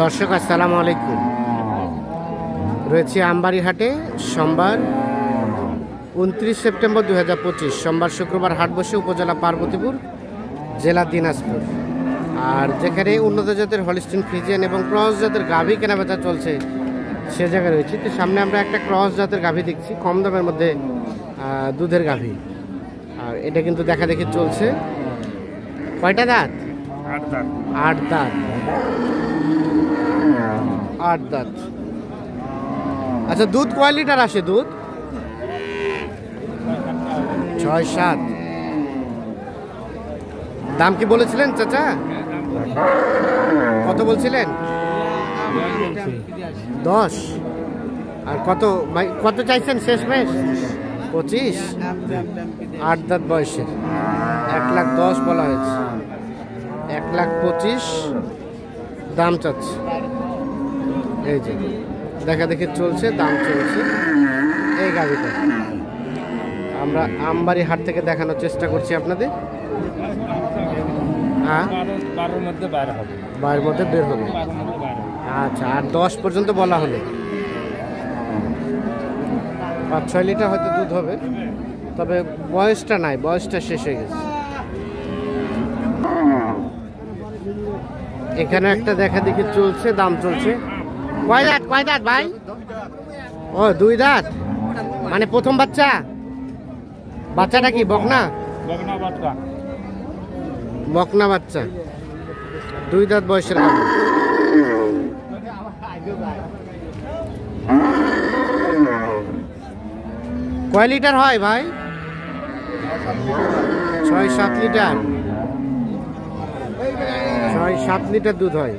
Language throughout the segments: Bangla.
দর্শক আসসালামু আলাইকুম। রয়েছে আমবাড়ি হাটে সোমবার 29 সেপ্টেম্বর 2025 সোমবার শুক্রবার হাট বসে উপজেলা পার্বতীপুর জেলা দিনাজপুর। আর যেখানে উন্নত জাতের হলিস্টিন ফ্রিজিয়ান এবং ক্রস জাতের গাভী কেনাবেচা চলছে সে জায়গায় রয়েছে। তো সামনে আমরা একটা ক্রস জাতের গাভী দেখছি, কম দামের মধ্যে দুধের গাভী। আর এটা কিন্তু দেখা দেখি চলছে। কয়টা দাঁত? 8 দাঁত। 8 দাঁত। আচ্ছা, দুধ কয় লিটার আসে? দুধ 6-7। দাম কি বলেছিলেন চাচা? কত বলছিলেন? 10। আর কত চাইছেন শেষমেশ? 25। 8 দাঁত বয়সের 1,10,000 বলা হয়েছে। 1,25,000 দাম চাচ্ছে। এই যে দেখা দেখি চলছে, দাম চলছে এই গাড়িটা। আমরা আমবাড়ি হাট থেকে দেখানোর চেষ্টা করছি আপনাদের। হ্যাঁ, 12 মধ্যে বের হবে। আচ্ছা, আর 10 পর্যন্ত বলা হলো। 5-6 লিটার হয়তো দুধ হবে, তবে বয়সটা নাই, বয়সটা শেষ হয়ে গেছে। এখানে একটা দেখা দেখি চলছে, দাম চলছে। কয় দাঁত ভাই? ও 2 দাঁত, মানে প্রথম বাচ্চা। বাচ্চাটা কি বকনা? বকনা বাচ্চা, 2 দাঁত বয়সের গাভী। কয় লিটার হয় ভাই? 6-7 লিটার। 6-7 লিটার দুধ হয়,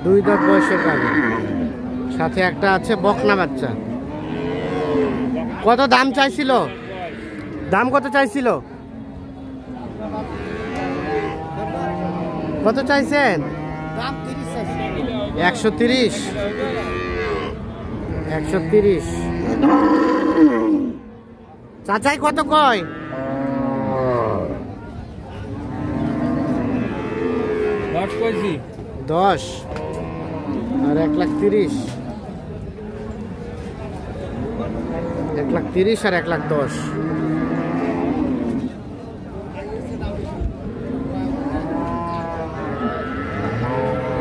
2 দাঁত বয়সের গাভী। সাথে একটা আছে বকনা বাচ্চা। কত দাম চাইছিল? দাম কত চাইছিল? কত চাইছেন? 130। 130। চাচাই কত কয়? 10। আর 1,30,000। 1,30,000 আর 1,10,000।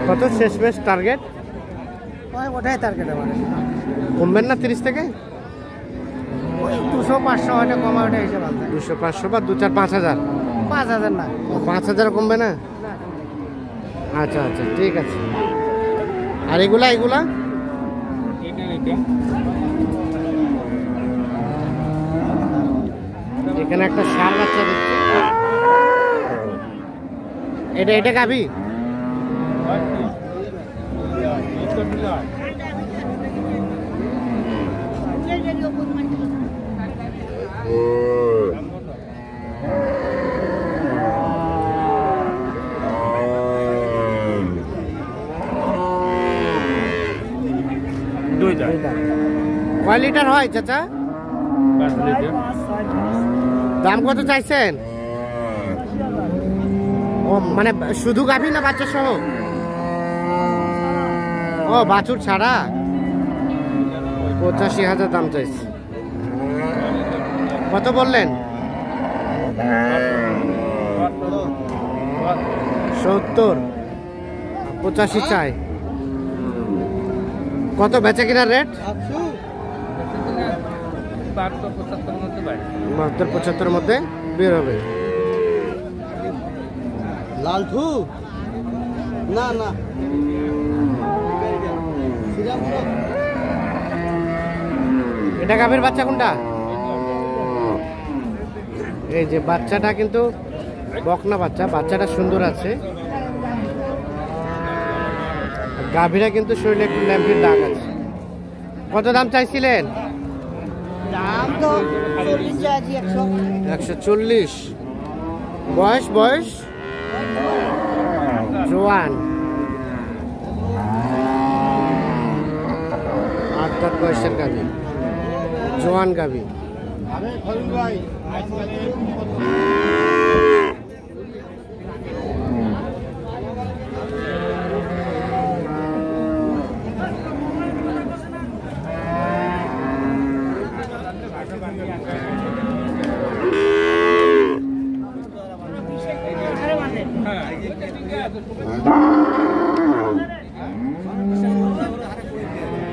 কত শেষমেশ টার্গেট? ওটাই টার্গেট আমার। কমবেন না 30 থেকে? 200-500 হয়তো কমা, ওটা হিসাব আছে। 200-500 বা 2-4-5,000? 5,000 না। 5,000 কমবে না? আচ্ছা আচ্ছা, ঠিক আছে। আর এগুলা এখানে একটা ষাঁড় বাচ্চা দেখছি। এটা গাভী? কয় লিটার হয় চাচা? 5 লিটার। দাম কত চাইছেন? ও মানে শুধু গাভী না বাচ্চা সহ? ও বাছুর ছাড়া। 85,000 দাম চাইছে। কত বললেন? 70। 85 চাই। কত বেচা কিনার রেট? 72-75 মধ্যে বের হবে। লালঠু না না, এটা গাভীর বাচ্চা কোনটা? এই যে বাচ্চাটা কিন্তু বকনা বাচ্চা, বাচ্চাটা সুন্দর আছে। গাভীরা কিন্তু শরীরে একটু ল্যাম্পির দাগ আছে। কত দাম চাইছিলেন? দাম তো 140। বয়স জোয়ান। 8 দাঁত বয়সের গাভী, জোয়ান গাভী।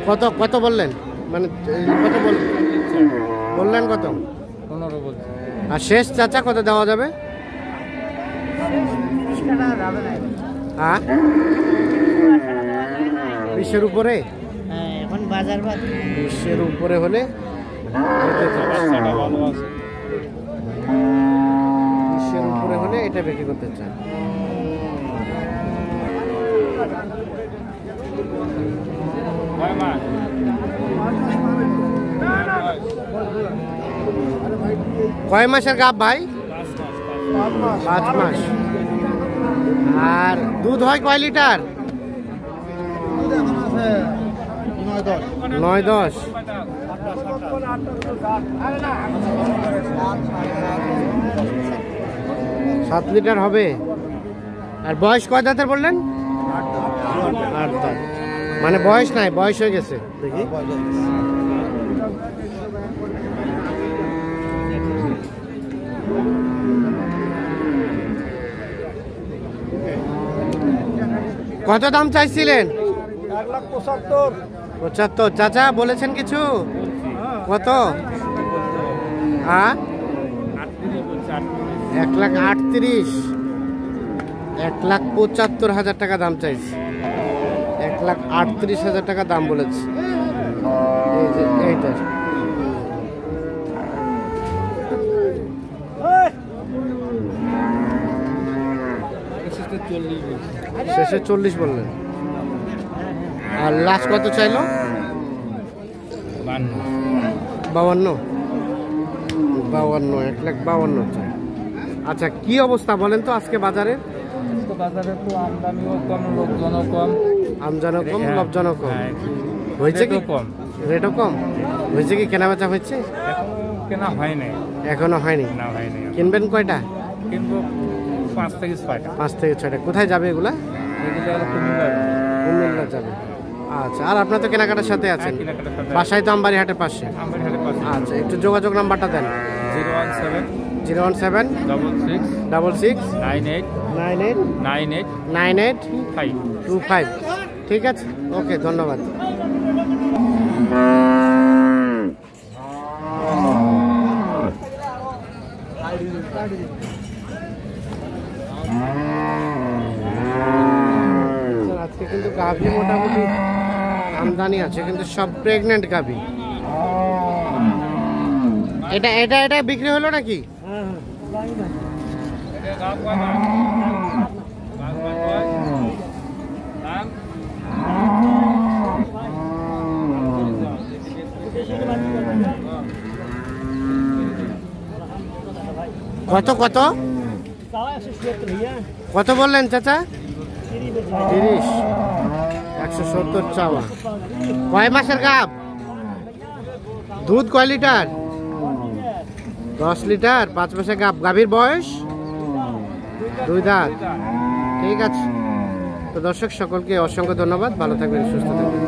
কত কত বললেন, মানে কত বললেন কত? 15 বলছি। আর শেষ চাচা কত দেওয়া যাবে? হ্যাঁ 20-এর উপরে? এখন বাজার 20-এর উপরে হলে 20-এর উপরে হলে এটা বিক্রি করতে চান। কয় মাসের গাব ভাই? 5 মাস। আর দুধ হয় কয় লিটার? 9-10। 7 লিটার হবে। আর বয়স কয় দাঁতের বললেন? 8 দাঁত। মানে বয়স নাই, বয়স হয়ে গেছে। দেখি কত দাম চাইছিলেন? 1,75,75। চাচা বলেছেন কিছু? কত? হ্যাঁ 1,38,000। 1,75,000 টাকা দাম চাইছে। 1,38,000 টাকা দাম বলেছে। এই যে এইটার শেষে 40 বললেন। আর লাস্ট কত চাইলো? 52। 1,52,000 চাই। আচ্ছা কি অবস্থা বলেন তো আজকে বাজারে? বাজারে তো আমদানিও কম, লোকজনও কম। আমদানিও কম, লোকজনও কম। হয়েছে কি কম, রেটও কম হয়েছে? কি কেনা বেচা হয়েছে? কেনা হয় নাই, এখনো হয়নি। না হয়নি। কিনবেন কয়টা? কিনবো 5 থেকে 6টা। 5 থেকে 6টা। কোথায় যাবে এগুলা? কুমিল্লা যাবে। আচ্ছা আর আপনার তো কেনাকাটার সাথে আছেন, বাসায় তো আমবাড়ি হাটের পাশে। আচ্ছা একটু যোগাযোগ নাম্বারটা দেন। 017 66 98 98 5 25। ঠিক আছে, ওকে, ধন্যবাদ। আজকে কিন্তু গাভী মোটামুটি আমদানি আছে, কিন্তু সব প্রেগনেন্ট গাভী। এটা এটা এটা বিক্রি হলো নাকি? কত কত কত বললেন চাচা? 30। 170 চাওয়া। কয় মাসের গাব? দুধ কয় লিটার? 10 লিটার। 5 মাসের গাব। গাভীর বয়স 2 দাঁত। ঠিক আছে। তো দর্শক সকলকে অসংখ্য ধন্যবাদ, ভালো থাকবেন, সুস্থ থাকবেন।